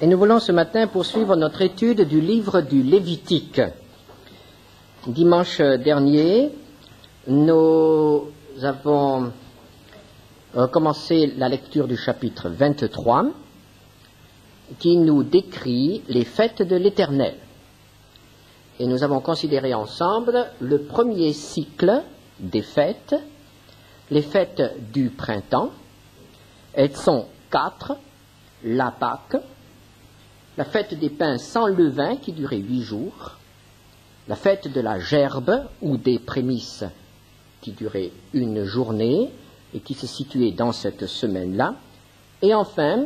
Et nous voulons ce matin poursuivre notre étude du livre du Lévitique. Dimanche dernier, nous avons commencé la lecture du chapitre 23 qui nous décrit les fêtes de l'Éternel. Et nous avons considéré ensemble le premier cycle des fêtes, les fêtes du printemps. Elles sont 4, la Pâque, la fête des pains sans levain qui durait 8 jours, la fête de la gerbe ou des prémices qui durait 1 journée et qui se situait dans cette semaine-là, et enfin,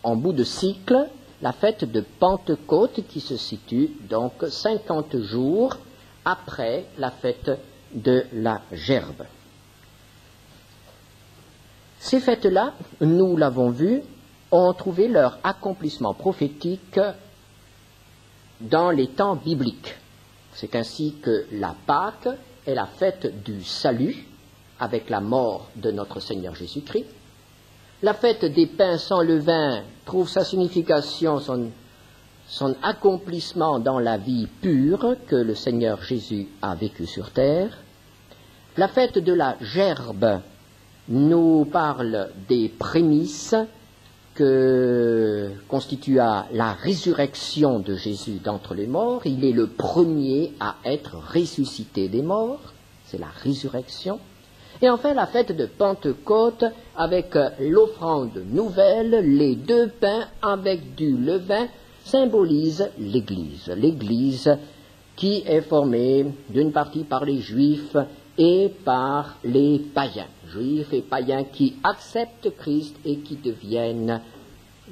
en bout de cycle, la fête de Pentecôte qui se situe donc 50 jours après la fête de la gerbe. Ces fêtes-là, nous l'avons vu, ont trouvé leur accomplissement prophétique dans les temps bibliques. C'est ainsi que la Pâque est la fête du salut, avec la mort de notre Seigneur Jésus-Christ. La fête des pains sans levain trouve sa signification, son accomplissement dans la vie pure que le Seigneur Jésus a vécue sur terre. La fête de la gerbe nous parle des prémices que constitua la résurrection de Jésus d'entre les morts. Il est le premier à être ressuscité des morts, c'est la résurrection. Et enfin la fête de Pentecôte avec l'offrande nouvelle, les 2 pains avec du levain, symbolise l'Église. L'Église qui est formée d'une partie par les Juifs et par les païens. Juifs et païens qui acceptent Christ et qui deviennent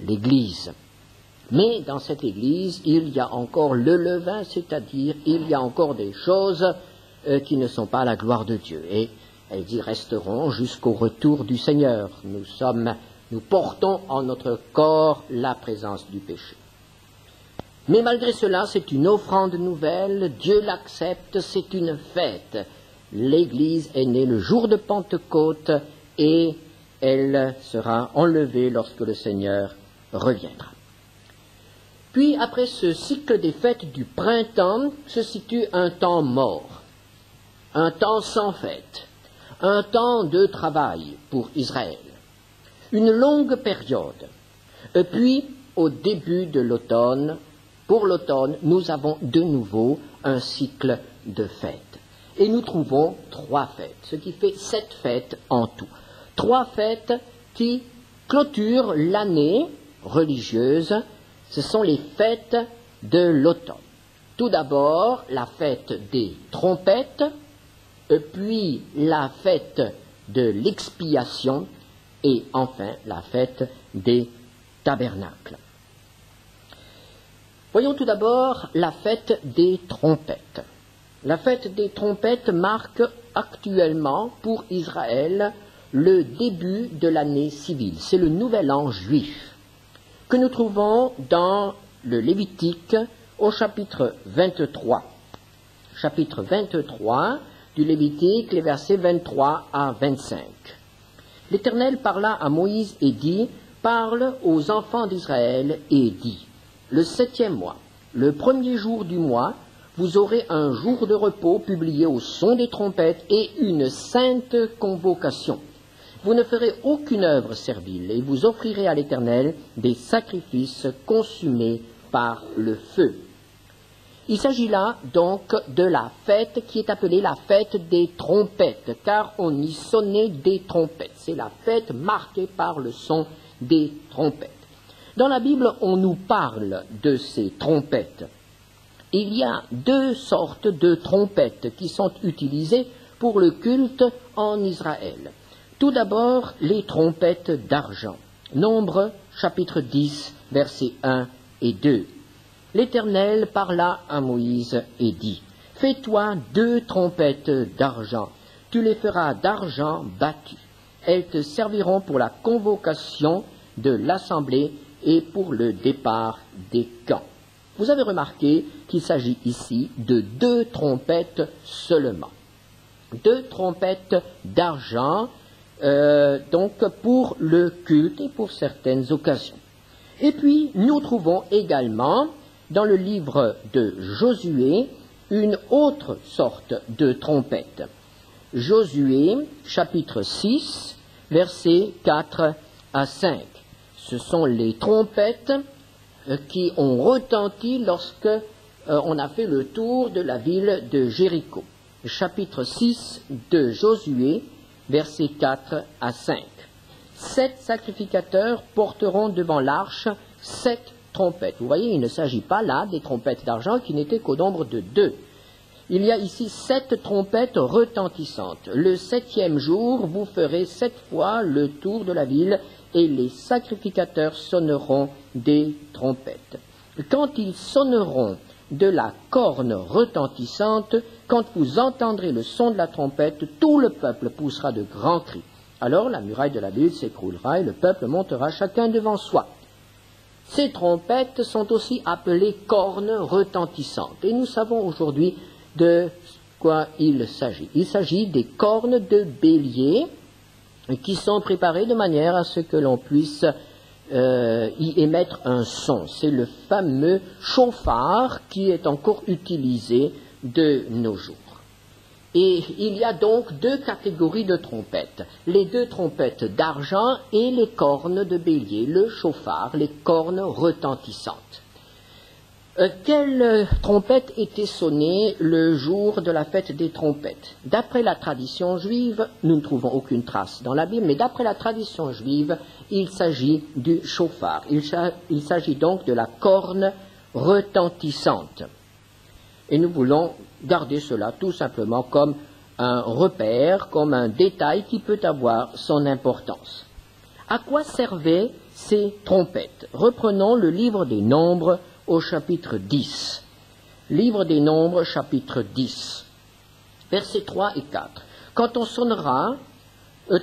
l'Église. Mais dans cette Église, il y a encore le levain, c'est-à-dire il y a encore des choses qui ne sont pas la gloire de Dieu. Et elles y resteront jusqu'au retour du Seigneur. Nous portons en notre corps la présence du péché. Mais malgré cela, c'est une offrande nouvelle, Dieu l'accepte, c'est une fête. L'Église est née le jour de Pentecôte et elle sera enlevée lorsque le Seigneur reviendra. Puis, après ce cycle des fêtes du printemps, se situe un temps mort, un temps sans fête, un temps de travail pour Israël, une longue période. Et puis, au début de l'automne, pour l'automne, nous avons de nouveau un cycle de fêtes. Et nous trouvons 3 fêtes, ce qui fait 7 fêtes en tout. 3 fêtes qui clôturent l'année religieuse, ce sont les fêtes de l'automne. Tout d'abord, la fête des trompettes, puis la fête de l'expiation, et enfin la fête des tabernacles. Voyons tout d'abord la fête des trompettes. La fête des trompettes marque actuellement pour Israël le début de l'année civile. C'est le nouvel an juif que nous trouvons dans le Lévitique au chapitre 23. Chapitre 23 du Lévitique, les versets 23 à 25. L'Éternel parla à Moïse et dit, « Parle aux enfants d'Israël et dis, le 7e mois, le 1er jour du mois, vous aurez un jour de repos publié au son des trompettes et une sainte convocation. Vous ne ferez aucune œuvre servile et vous offrirez à l'Éternel des sacrifices consumés par le feu. » Il s'agit là donc de la fête qui est appelée la fête des trompettes, car on y sonnait des trompettes. C'est la fête marquée par le son des trompettes. Dans la Bible, on nous parle de ces trompettes. Il y a 2 sortes de trompettes qui sont utilisées pour le culte en Israël. Tout d'abord, les trompettes d'argent. Nombre, chapitre 10, versets 1 et 2. L'Éternel parla à Moïse et dit, « Fais-toi 2 trompettes d'argent. Tu les feras d'argent battu. Elles te serviront pour la convocation de l'assemblée et pour le départ des camps. » Vous avez remarqué qu'il s'agit ici de 2 trompettes seulement. 2 trompettes d'argent, donc pour le culte et pour certaines occasions. Et puis, nous trouvons également, dans le livre de Josué, une autre sorte de trompette. Josué, chapitre 6, versets 4 à 5. Ce sont les trompettes qui ont retenti lorsque on a fait le tour de la ville de Jéricho. Chapitre 6 de Josué, versets 4 à 5. 7 sacrificateurs porteront devant l'arche 7 trompettes. Vous voyez, il ne s'agit pas là des trompettes d'argent qui n'étaient qu'au nombre de 2. Il y a ici 7 trompettes retentissantes. Le 7e jour, vous ferez 7 fois le tour de la ville et les sacrificateurs sonneront des trompettes. Quand ils sonneront de la corne retentissante, quand vous entendrez le son de la trompette, tout le peuple poussera de grands cris. Alors la muraille de la ville s'écroulera et le peuple montera chacun devant soi. Ces trompettes sont aussi appelées cornes retentissantes. Et nous savons aujourd'hui de quoi il s'agit. Il s'agit des cornes de bélier qui sont préparées de manière à ce que l'on puisse y émettre un son. C'est le fameux chauffard qui est encore utilisé de nos jours. Et il y a donc 2 catégories de trompettes. Les 2 trompettes d'argent et les cornes de bélier, le chauffard, les cornes retentissantes. Quelle trompette était sonnée le jour de la fête des trompettes? D'après la tradition juive, nous ne trouvons aucune trace dans la Bible, mais d'après la tradition juive, il s'agit du chauffard. Il s'agit donc de la corne retentissante. Et nous voulons garder cela tout simplement comme un repère, comme un détail qui peut avoir son importance. À quoi servaient ces trompettes? Reprenons le livre des Nombres au chapitre 10. Livre des Nombres, chapitre 10, versets 3 et 4. Quand on sonnera,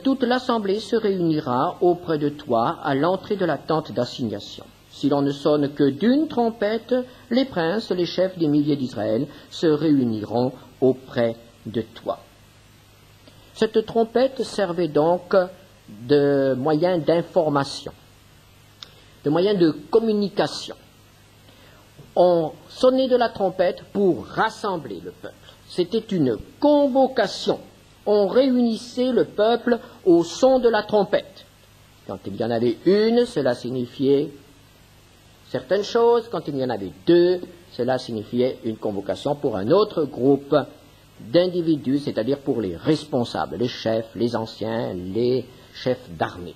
toute l'assemblée se réunira auprès de toi à l'entrée de la tente d'assignation. Si l'on ne sonne que d'une trompette, les princes, les chefs des milliers d'Israël se réuniront auprès de toi. Cette trompette servait donc de moyen d'information, de moyen de communication. On sonnait de la trompette pour rassembler le peuple. C'était une convocation. On réunissait le peuple au son de la trompette. Quand il y en avait une, cela signifiait certaines choses. Quand il y en avait 2, cela signifiait une convocation pour un autre groupe d'individus, c'est-à-dire pour les responsables, les chefs, les anciens, les chefs d'armée.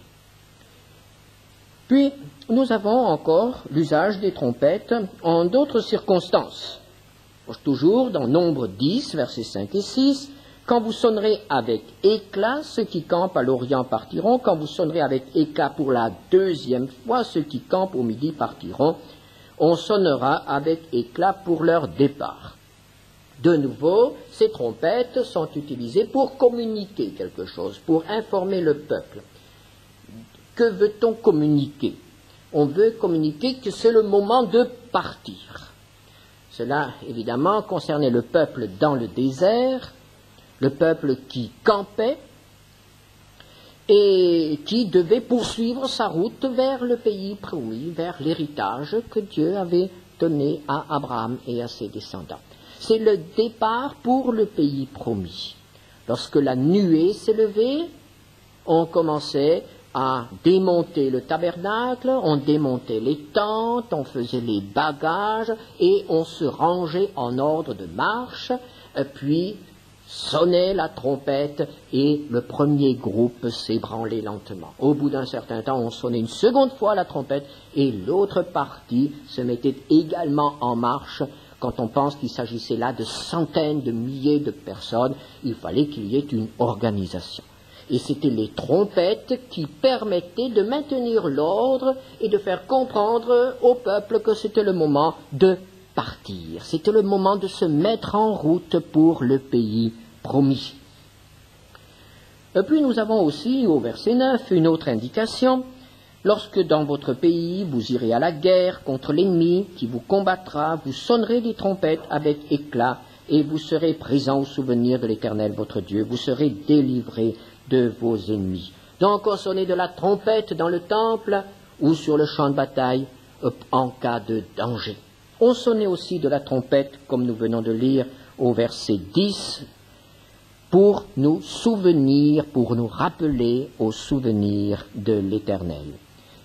Puis, nous avons encore l'usage des trompettes en d'autres circonstances. Toujours dans Nombre 10, versets 5 et 6, quand vous sonnerez avec éclat, ceux qui campent à l'Orient partiront. Quand vous sonnerez avec éclat pour la 2e fois, ceux qui campent au midi partiront. On sonnera avec éclat pour leur départ. De nouveau, ces trompettes sont utilisées pour communiquer quelque chose, pour informer le peuple. Que veut-on communiquer? On veut communiquer que c'est le moment de partir. Cela, évidemment, concernait le peuple dans le désert, le peuple qui campait et qui devait poursuivre sa route vers le pays promis, vers l'héritage que Dieu avait donné à Abraham et à ses descendants. C'est le départ pour le pays promis. Lorsque la nuée s'est levée, on commençait à démonter le tabernacle, on démontait les tentes, on faisait les bagages et on se rangeait en ordre de marche, puis sonnait la trompette et le premier groupe s'ébranlait lentement. Au bout d'un certain temps, on sonnait une seconde fois la trompette et l'autre partie se mettait également en marche. Quand on pense qu'il s'agissait là de centaines de milliers de personnes, il fallait qu'il y ait une organisation. Et c'était les trompettes qui permettaient de maintenir l'ordre et de faire comprendre au peuple que c'était le moment de partir. C'était le moment de se mettre en route pour le pays promis. Et puis nous avons aussi, au verset 9, une autre indication. Lorsque dans votre pays vous irez à la guerre contre l'ennemi qui vous combattra, vous sonnerez des trompettes avec éclat et vous serez présents au souvenir de l'Éternel votre Dieu. Vous serez délivrés de vos ennemis. Donc on sonnait de la trompette dans le temple ou sur le champ de bataille en cas de danger. On sonnait aussi de la trompette, comme nous venons de lire au verset 10, pour nous souvenir, pour nous rappeler au souvenir de l'Éternel.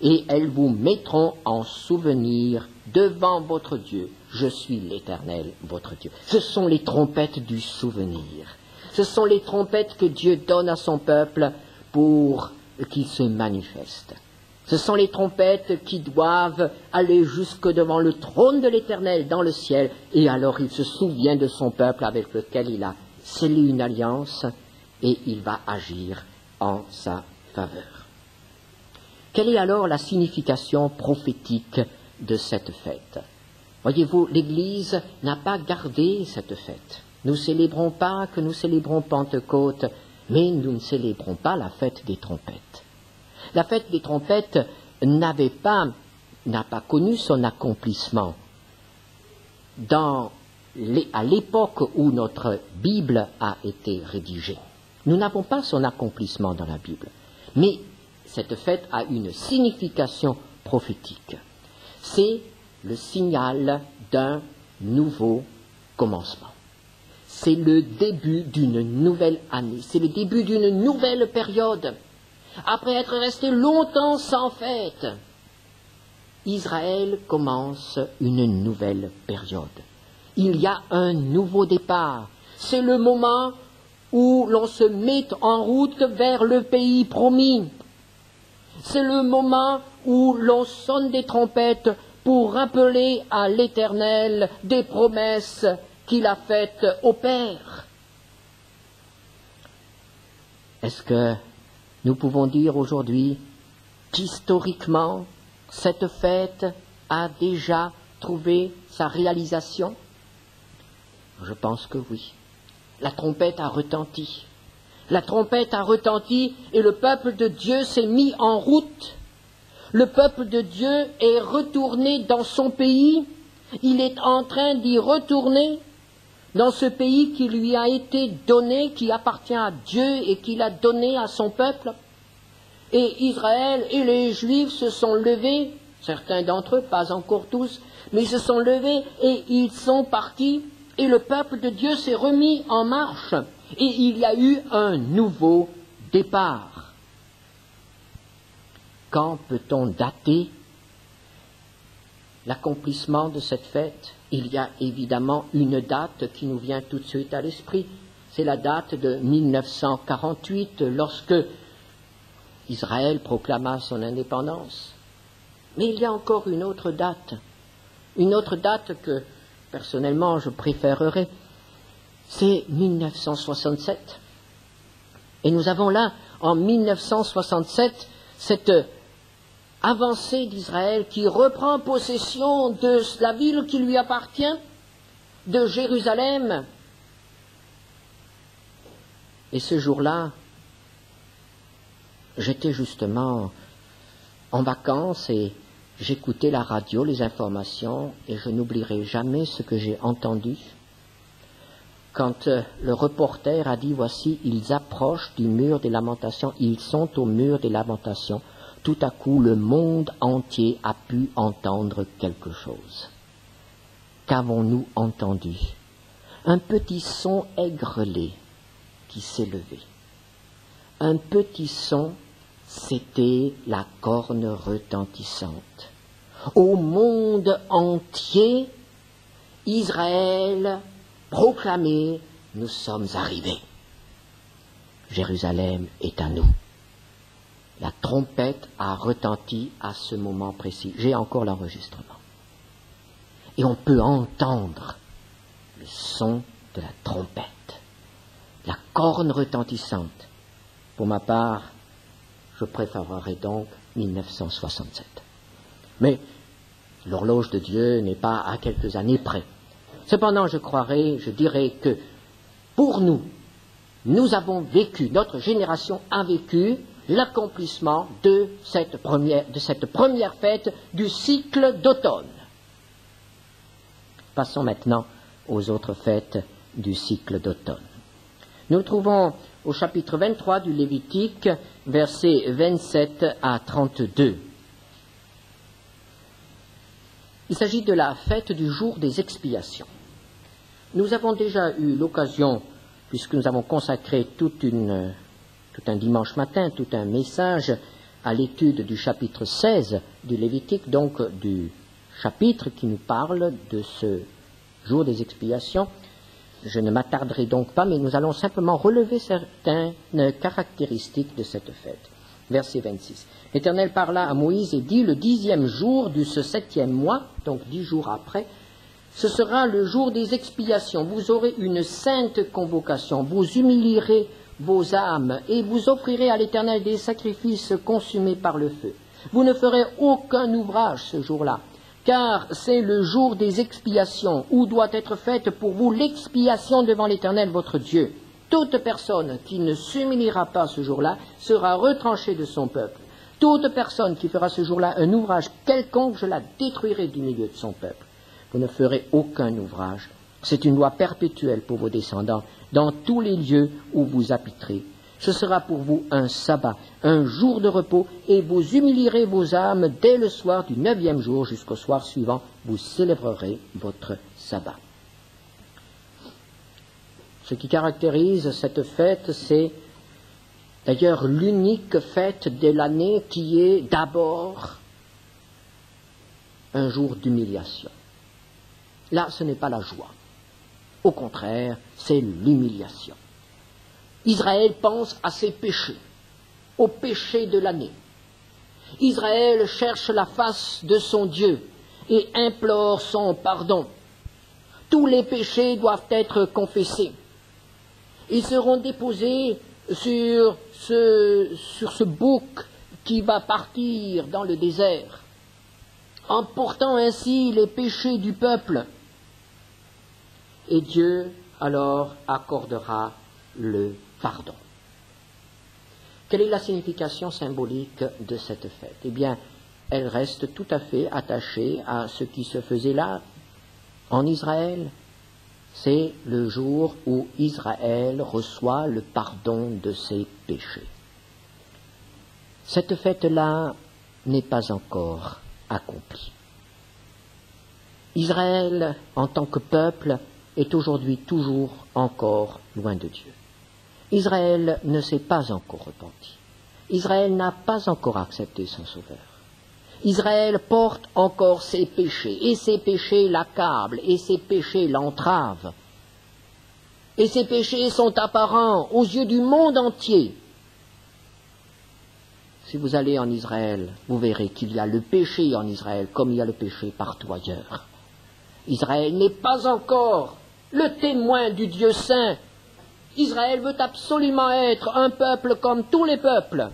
Et elles vous mettront en souvenir devant votre Dieu. Je suis l'Éternel, votre Dieu. Ce sont les trompettes du souvenir. Ce sont les trompettes que Dieu donne à son peuple pour qu'il se manifeste. Ce sont les trompettes qui doivent aller jusque devant le trône de l'Éternel dans le ciel, et alors il se souvient de son peuple avec lequel il a scellé une alliance, et il va agir en sa faveur. Quelle est alors la signification prophétique de cette fête? Voyez-vous, l'Église n'a pas gardé cette fête. Nous ne célébrons pas que nous célébrons Pentecôte, mais nous ne célébrons pas la fête des trompettes. La fête des trompettes n'a pas connu son accomplissement à l'époque où notre Bible a été rédigée. Nous n'avons pas son accomplissement dans la Bible, mais cette fête a une signification prophétique. C'est le signal d'un nouveau commencement. C'est le début d'une nouvelle année, c'est le début d'une nouvelle période. Après être resté longtemps sans fête, Israël commence une nouvelle période. Il y a un nouveau départ. C'est le moment où l'on se met en route vers le pays promis. C'est le moment où l'on sonne des trompettes pour rappeler à l'Éternel des promesses qu'il a faites au Père. Est-ce que nous pouvons dire aujourd'hui qu'historiquement, cette fête a déjà trouvé sa réalisation? Je pense que oui. La trompette a retenti. La trompette a retenti et le peuple de Dieu s'est mis en route. Le peuple de Dieu est retourné dans son pays. Il est en train d'y retourner dans ce pays qui lui a été donné, qui appartient à Dieu et qu'il a donné à son peuple. Et Israël et les Juifs se sont levés, certains d'entre eux, pas encore tous, mais ils se sont levés et ils sont partis. Et le peuple de Dieu s'est remis en marche. Et il y a eu un nouveau départ. Quand peut-on dater l'accomplissement de cette fête? Il y a évidemment une date qui nous vient tout de suite à l'esprit. C'est la date de 1948, lorsque Israël proclama son indépendance. Mais il y a encore une autre date que, personnellement, je préférerais, c'est 1967. Et nous avons là, en 1967, cette avancée d'Israël qui reprend possession de la ville qui lui appartient, de Jérusalem. Et ce jour-là, j'étais justement en vacances et j'écoutais la radio, les informations, et je n'oublierai jamais ce que j'ai entendu quand le reporter a dit « Voici, ils approchent du mur des lamentations, ils sont au mur des lamentations ». Tout à coup, le monde entier a pu entendre quelque chose. Qu'avons-nous entendu? Un petit son aigrelé qui s'est levé. Un petit son, c'était la corne retentissante. Au monde entier, Israël proclamait « Nous sommes arrivés. Jérusalem est à nous. » La trompette a retenti à ce moment précis. J'ai encore l'enregistrement. Et on peut entendre le son de la trompette, la corne retentissante. Pour ma part, je préférerais donc 1967. Mais l'horloge de Dieu n'est pas à quelques années près. Cependant, je dirais que pour nous, nous avons vécu, notre génération a vécu l'accomplissement de cette première fête du cycle d'automne. Passons maintenant aux autres fêtes du cycle d'automne. Nous trouvons au chapitre 23 du Lévitique, versets 27 à 32. Il s'agit de la fête du jour des expiations. Nous avons déjà eu l'occasion, puisque nous avons consacré tout un dimanche matin, tout un message à l'étude du chapitre 16 du Lévitique, donc du chapitre qui nous parle de ce jour des expiations. Je ne m'attarderai donc pas, mais nous allons simplement relever certaines caractéristiques de cette fête. Verset 26. L'Éternel parla à Moïse et dit, le 10e jour de ce 7e mois, donc 10 jours après, ce sera le jour des expiations. Vous aurez une sainte convocation, vous humilierez vos âmes et vous offrirez à l'Éternel des sacrifices consumés par le feu. Vous ne ferez aucun ouvrage ce jour-là, car c'est le jour des expiations, où doit être faite pour vous l'expiation devant l'Éternel votre Dieu. Toute personne qui ne s'humiliera pas ce jour-là sera retranchée de son peuple. Toute personne qui fera ce jour-là un ouvrage quelconque, je la détruirai du milieu de son peuple. Vous ne ferez aucun ouvrage. C'est une loi perpétuelle pour vos descendants, dans tous les lieux où vous habiterez. Ce sera pour vous un sabbat, un jour de repos, et vous humilierez vos âmes dès le soir du 9e jour jusqu'au soir suivant. Vous célébrerez votre sabbat. Ce qui caractérise cette fête, c'est d'ailleurs l'unique fête de l'année qui est d'abord un jour d'humiliation. Là, ce n'est pas la joie. Au contraire, c'est l'humiliation. Israël pense à ses péchés, aux péchés de l'année. Israël cherche la face de son Dieu et implore son pardon. Tous les péchés doivent être confessés. Ils seront déposés sur ce bouc qui va partir dans le désert, emportant ainsi les péchés du peuple. Et Dieu, alors, accordera le pardon. Quelle est la signification symbolique de cette fête? Eh bien, elle reste tout à fait attachée à ce qui se faisait là, en Israël. C'est le jour où Israël reçoit le pardon de ses péchés. Cette fête-là n'est pas encore accomplie. Israël, en tant que peuple, est aujourd'hui toujours encore loin de Dieu. Israël ne s'est pas encore repenti. Israël n'a pas encore accepté son Sauveur. Israël porte encore ses péchés, et ses péchés l'accablent, et ses péchés l'entravent. Et ses péchés sont apparents aux yeux du monde entier. Si vous allez en Israël, vous verrez qu'il y a le péché en Israël, comme il y a le péché partout ailleurs. Israël n'est pas encore le témoin du Dieu saint. Israël veut absolument être un peuple comme tous les peuples.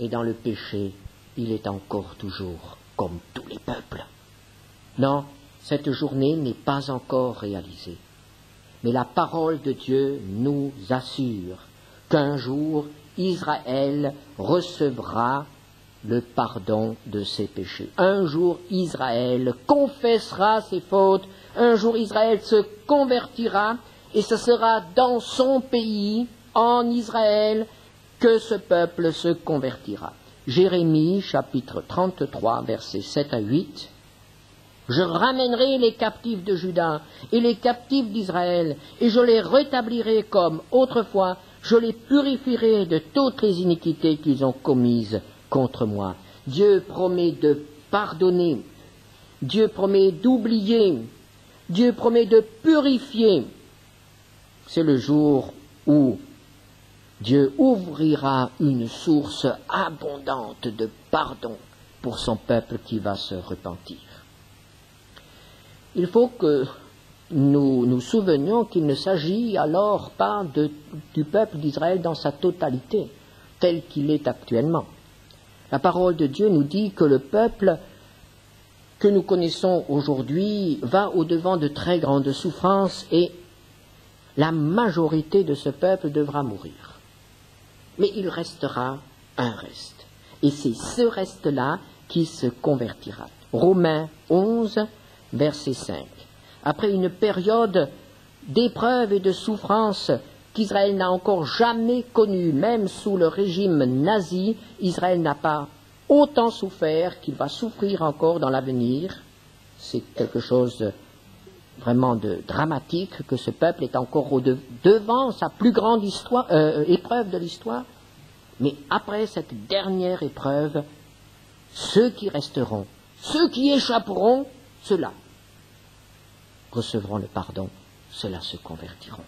Et dans le péché, il est encore toujours comme tous les peuples. Non, cette journée n'est pas encore réalisée. Mais la parole de Dieu nous assure qu'un jour, Israël recevra le pardon de ses péchés. Un jour, Israël confessera ses fautes. Un jour, Israël se convertira. Et ce sera dans son pays, en Israël, que ce peuple se convertira. Jérémie, chapitre 33, versets 7 à 8. Je ramènerai les captifs de Juda et les captifs d'Israël, et je les rétablirai comme autrefois, je les purifierai de toutes les iniquités qu'ils ont commises contre moi. Dieu promet de pardonner, Dieu promet d'oublier, Dieu promet de purifier. C'est le jour où Dieu ouvrira une source abondante de pardon pour son peuple qui va se repentir. Il faut que nous nous souvenions qu'il ne s'agit alors pas du peuple d'Israël dans sa totalité, tel qu'il est actuellement. La parole de Dieu nous dit que le peuple que nous connaissons aujourd'hui va au-devant de très grandes souffrances et la majorité de ce peuple devra mourir. Mais il restera un reste. Et c'est ce reste-là qui se convertira. Romains 11, verset 5. Après une période d'épreuve et de souffrance qu'Israël n'a encore jamais connue, même sous le régime nazi, Israël n'a pas autant souffert qu'il va souffrir encore dans l'avenir. C'est quelque chose vraiment de dramatique que ce peuple est encore devant sa plus grande épreuve de l'histoire. Mais après cette dernière épreuve, ceux qui resteront, ceux qui échapperont, ceux-là recevront le pardon, ceux-là se convertiront.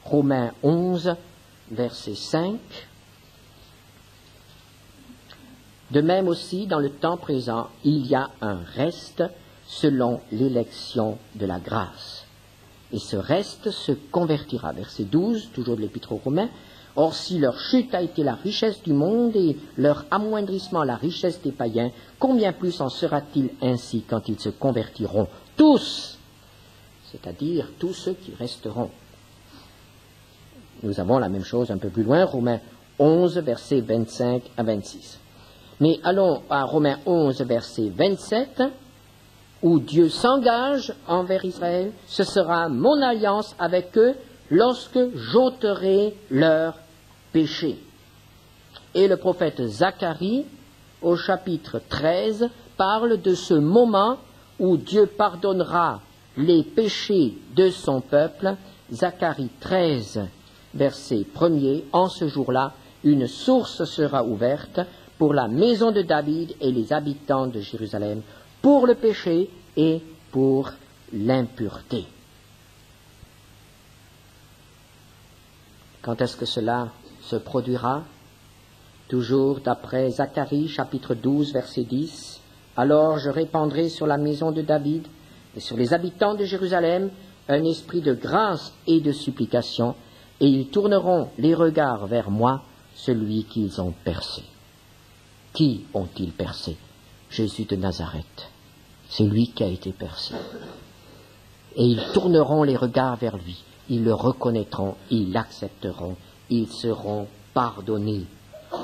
Romains 11, verset 5. De même aussi, dans le temps présent, il y a un reste selon l'élection de la grâce. Et ce reste se convertira. Verset 12, toujours de l'Épître aux Romains. Or, si leur chute a été la richesse du monde et leur amoindrissement la richesse des païens, combien plus en sera-t-il ainsi quand ils se convertiront tous, c'est-à-dire tous ceux qui resteront. Nous avons la même chose un peu plus loin, Romains 11, versets 25 à 26. Mais allons à Romains 11, verset 27, où Dieu s'engage envers Israël, ce sera mon alliance avec eux lorsque j'ôterai leurs péchés. Et le prophète Zacharie, au chapitre 13, parle de ce moment où Dieu pardonnera les péchés de son peuple. Zacharie 13, verset 1er, en ce jour-là, une source sera ouverte pour la maison de David et les habitants de Jérusalem, pour le péché et pour l'impureté. Quand est-ce que cela se produira? Toujours d'après Zacharie, chapitre 12, verset 10. Alors je répandrai sur la maison de David et sur les habitants de Jérusalem un esprit de grâce et de supplication, et ils tourneront les regards vers moi, celui qu'ils ont percé. Qui ont-ils percé? Jésus de Nazareth. C'est lui qui a été percé. Et ils tourneront les regards vers lui. Ils le reconnaîtront, ils l'accepteront, ils seront pardonnés.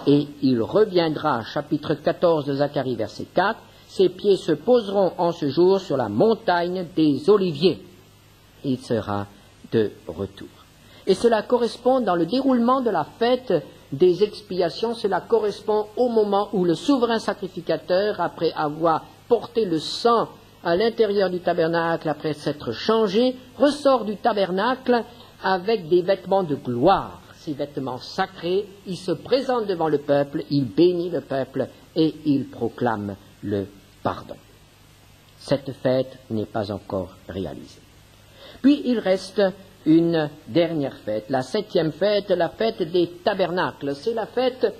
Et il reviendra, chapitre 14 de Zacharie, verset 4, ses pieds se poseront en ce jour sur la montagne des Oliviers. Il sera de retour. Et cela correspond dans le déroulement de la fête des expiations, cela correspond au moment où le souverain sacrificateur, après avoir porté le sang à l'intérieur du tabernacle, après s'être changé, ressort du tabernacle avec des vêtements de gloire, ces vêtements sacrés. Il se présente devant le peuple, il bénit le peuple et il proclame le pardon. Cette fête n'est pas encore réalisée. Puis il reste une dernière fête, la 7e fête, la fête des tabernacles. C'est la fête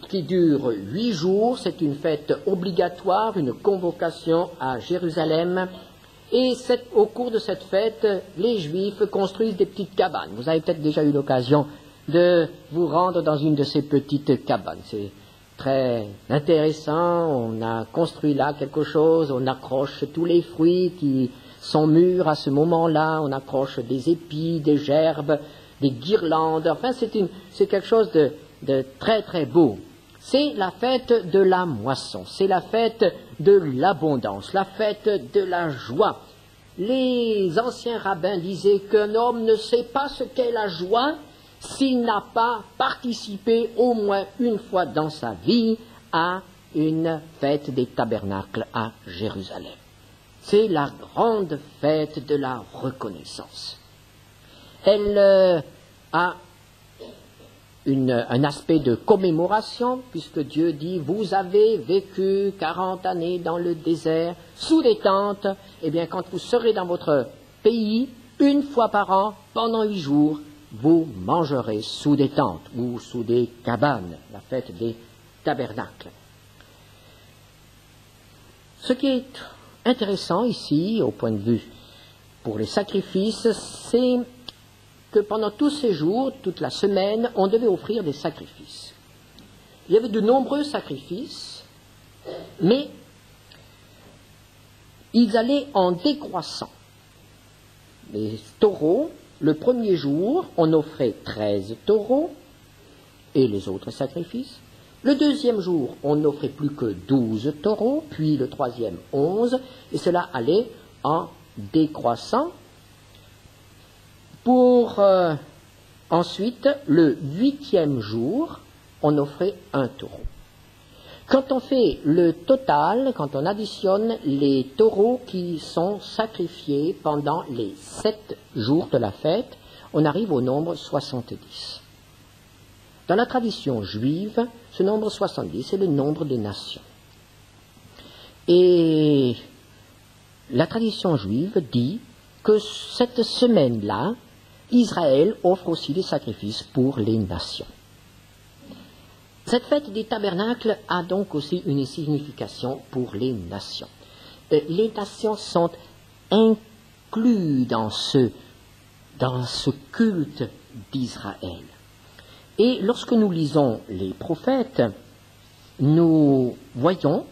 qui dure 8 jours, c'est une fête obligatoire, une convocation à Jérusalem. Et au cours de cette fête, les Juifs construisent des petites cabanes. Vous avez peut-être déjà eu l'occasion de vous rendre dans une de ces petites cabanes. C'est très intéressant, on a construit là quelque chose, on accroche tous les fruits qui sont mûrs à ce moment-là, on accroche des épis, des gerbes, des guirlandes, enfin c'est quelque chose de très très beau. C'est la fête de la moisson, c'est la fête de l'abondance, la fête de la joie. Les anciens rabbins disaient qu'un homme ne sait pas ce qu'est la joie s'il n'a pas participé au moins une fois dans sa vie à une fête des tabernacles à Jérusalem. C'est la grande fête de la reconnaissance. Elle a un aspect de commémoration, puisque Dieu dit « Vous avez vécu 40 années dans le désert, sous des tentes. Eh bien, quand vous serez dans votre pays, une fois par an, pendant 8 jours, vous mangerez sous des tentes ou sous des cabanes, la fête des tabernacles. » Ce qui est intéressant ici, au point de vue pour les sacrifices, c'est que pendant tous ces jours, toute la semaine, on devait offrir des sacrifices. Il y avait de nombreux sacrifices, mais ils allaient en décroissant. Les taureaux, le premier jour, on offrait 13 taureaux et les autres sacrifices. Le deuxième jour, on n'offrait plus que 12 taureaux, puis le troisième 11, et cela allait en décroissant. Pour ensuite, le 8e jour, on offrait un taureau. Quand on fait le total, quand on additionne les taureaux qui sont sacrifiés pendant les 7 jours de la fête, on arrive au nombre 70. Dans la tradition juive, ce nombre 70 est le nombre des nations. Et la tradition juive dit que cette semaine-là, Israël offre aussi des sacrifices pour les nations. Cette fête des tabernacles a donc aussi une signification pour les nations. Les nations sont incluses dans ce culte d'Israël. Et lorsque nous lisons les prophètes, nous voyons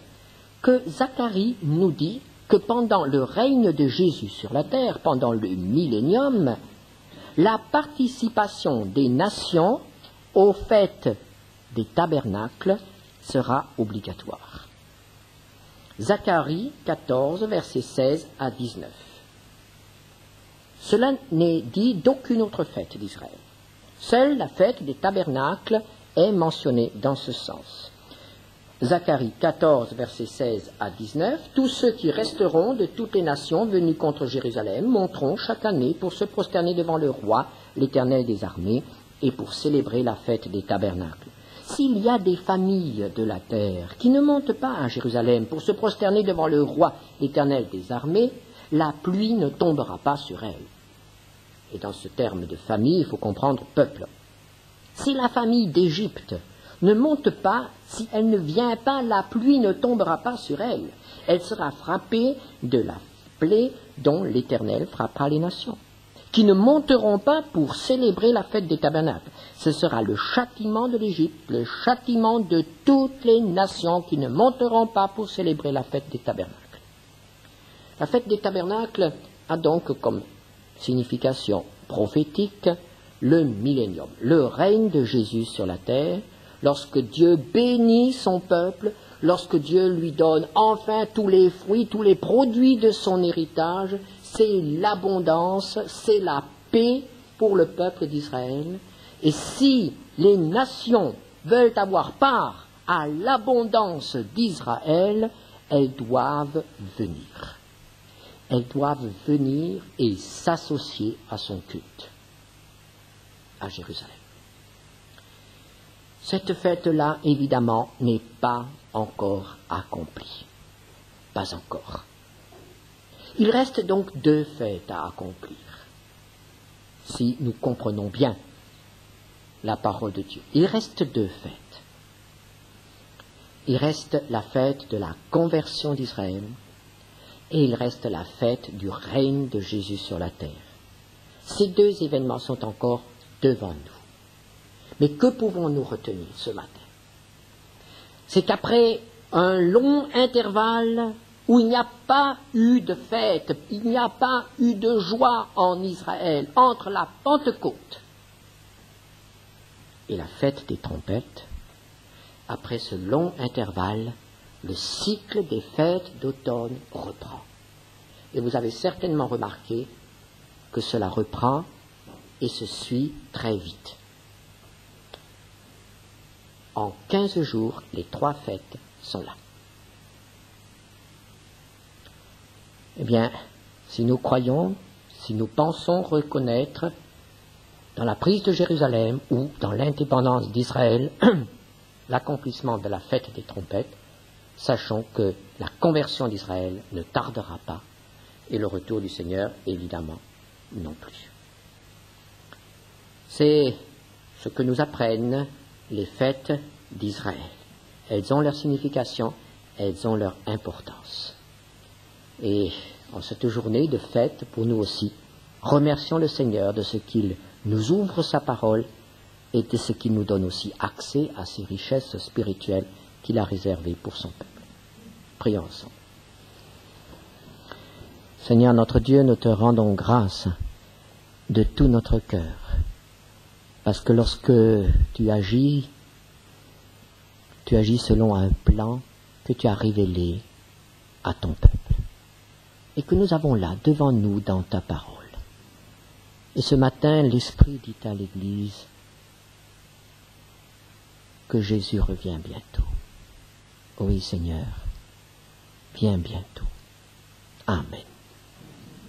que Zacharie nous dit que pendant le règne de Jésus sur la terre, pendant le millénium, la participation des nations aux fêtes des tabernacles sera obligatoire. Zacharie 14, versets 16 à 19. Cela n'est dit d'aucune autre fête d'Israël. Seule la fête des tabernacles est mentionnée dans ce sens. Zacharie 14, versets 16 à 19. Tous ceux qui resteront de toutes les nations venues contre Jérusalem monteront chaque année pour se prosterner devant le roi, l'Éternel des armées, et pour célébrer la fête des tabernacles. S'il y a des familles de la terre qui ne montent pas à Jérusalem pour se prosterner devant le roi, l'Éternel des armées, la pluie ne tombera pas sur elles. Et dans ce terme de famille, il faut comprendre peuple. Si la famille d'Égypte ne monte pas, si elle ne vient pas, la pluie ne tombera pas sur elle. Elle sera frappée de la plaie dont l'Éternel frappera les nations, qui ne monteront pas pour célébrer la fête des tabernacles. Ce sera le châtiment de l'Égypte, le châtiment de toutes les nations qui ne monteront pas pour célébrer la fête des tabernacles. La fête des tabernacles a donc comme signification prophétique le millénium, le règne de Jésus sur la terre, lorsque Dieu bénit son peuple, lorsque Dieu lui donne enfin tous les fruits, tous les produits de son héritage, c'est l'abondance, c'est la paix pour le peuple d'Israël. Et si les nations veulent avoir part à l'abondance d'Israël, elles doivent venir. Elles doivent venir et s'associer à son culte à Jérusalem. Cette fête-là, évidemment, n'est pas encore accomplie. Pas encore. Il reste donc 2 fêtes à accomplir, si nous comprenons bien la parole de Dieu. Il reste 2 fêtes. Il reste la fête de la conversion d'Israël et il reste la fête du règne de Jésus sur la terre. Ces 2 événements sont encore devant nous. Mais que pouvons-nous retenir ce matin? C'est qu'après un long intervalle où il n'y a pas eu de fête, il n'y a pas eu de joie en Israël entre la Pentecôte et la fête des trompettes, après ce long intervalle, le cycle des fêtes d'automne reprend. Et vous avez certainement remarqué que cela reprend et se suit très vite. En 15 jours, les 3 fêtes sont là. Eh bien, si nous croyons, si nous pensons reconnaître dans la prise de Jérusalem ou dans l'indépendance d'Israël l'accomplissement de la fête des trompettes, sachons que la conversion d'Israël ne tardera pas et le retour du Seigneur, évidemment, non plus. C'est ce que nous apprennent les fêtes d'Israël. Elles ont leur signification, elles ont leur importance. Et en cette journée de fête, pour nous aussi, remercions le Seigneur de ce qu'il nous ouvre sa parole et de ce qu'il nous donne aussi accès à ces richesses spirituelles qu'il a réservées pour son peuple. Prions ensemble. Seigneur notre Dieu, nous te rendons grâce de tout notre cœur, parce que lorsque tu agis selon un plan que tu as révélé à ton peuple, et que nous avons là, devant nous, dans ta parole. Et ce matin, l'Esprit dit à l'Église que Jésus revient bientôt. Oui, Seigneur, bien bientôt. Amen.